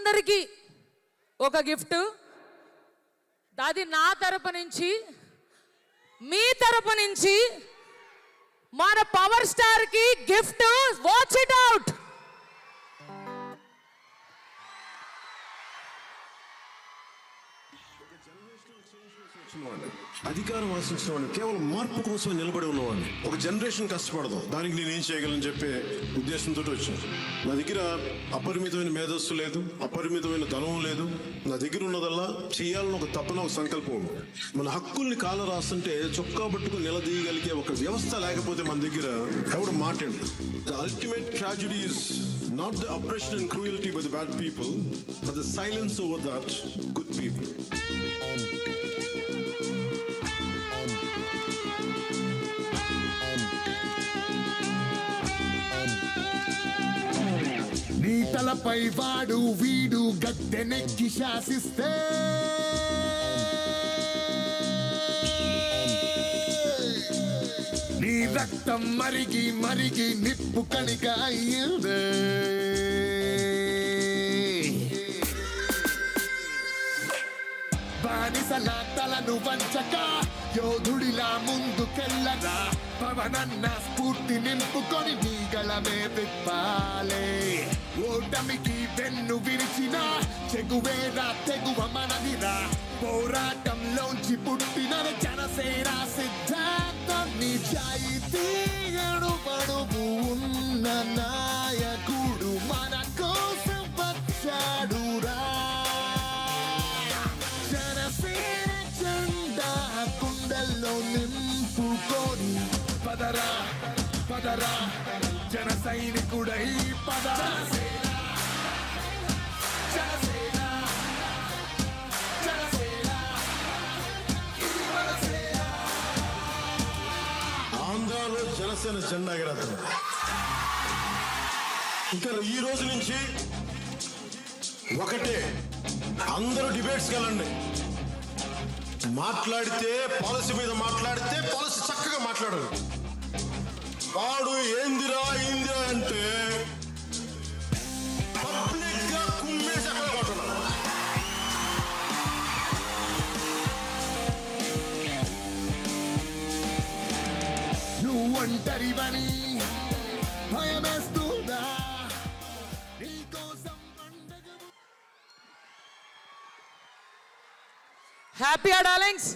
అందరికీ ఒక గిఫ్ట్, అది నా తరపు నుంచి, మీ తరపు నుంచి మన పవర్ స్టార్ కి గిఫ్ట్. Watch it out. అధికారం ఆశించిన వాడిని, కేవలం మార్పు కోసం నిలబడి ఉన్నవాడిని. ఒక జనరేషన్ కష్టపడదాం, దానికి నేనేం చేయగలను చెప్పే ఉద్దేశంతో వచ్చాను. నా దగ్గర అపరిమితమైన మేధస్సు లేదు, అపరిమితమైన ధనం లేదు. నా దగ్గర ఉన్నదల్లా చేయాలని ఒక తపన, ఒక సంకల్పం ఉంది. మన హక్కుల్ని కాల రాస్తుంటే చొక్కా పట్టుకుని నిలదీయగలిగే ఒక వ్యవస్థ లేకపోతే మన దగ్గర ఎవడు మాట్లాడు. The ultimate tragedy is not the oppression and cruelty by the bad people, but the silence over that good people. నీ తలపై వాడు వీడు గద్దెనెక్కి శాసిస్తే, నీ రక్తం మరిగి మరిగి నిప్పు కణిక అయ్యిందే. బానిసల తలను వంచక యోధుడిలా ముందుకెళ్ళగా, పవనన్న స్ఫూర్తి నింపుకొని నీగళమే తిప్పాలే. ఓటమికి వెన్ను విరిచిన చెగువేరా తెగువ మనదిరా, పోరాటంలోంచి పుట్టిన జనసేన సిద్ధాంతం. నిజాయితీ అడుగు ఉన్న నాయకుడు మన కోసం వచ్చాడురా. జనసేన జెండా కుండల్లో నింపుకొని పదరా పదరా జన సైనికుడై పదరా. ఆంధ్రాలో జనసేన జెండా ఎగరేస్తున్నారు. ఇంకా ఈ రోజు నుంచి ఒకటే, అందరూ డిబేట్స్కి వెళ్ళండి. మాట్లాడితే పాలసీ మీద మాట్లాడితే పాలసీ చక్కగా మాట్లాడారు. వాడు ఏందిరా ఏందిరా అంటే పబ్లిక్ గా కుమ్మేసి అక్కడ కొట్టున్నాడు. నువ్వు ఒంటరివని భయమేస్తుందా? నీకోసం హ్యాపీ డార్లింగ్స్.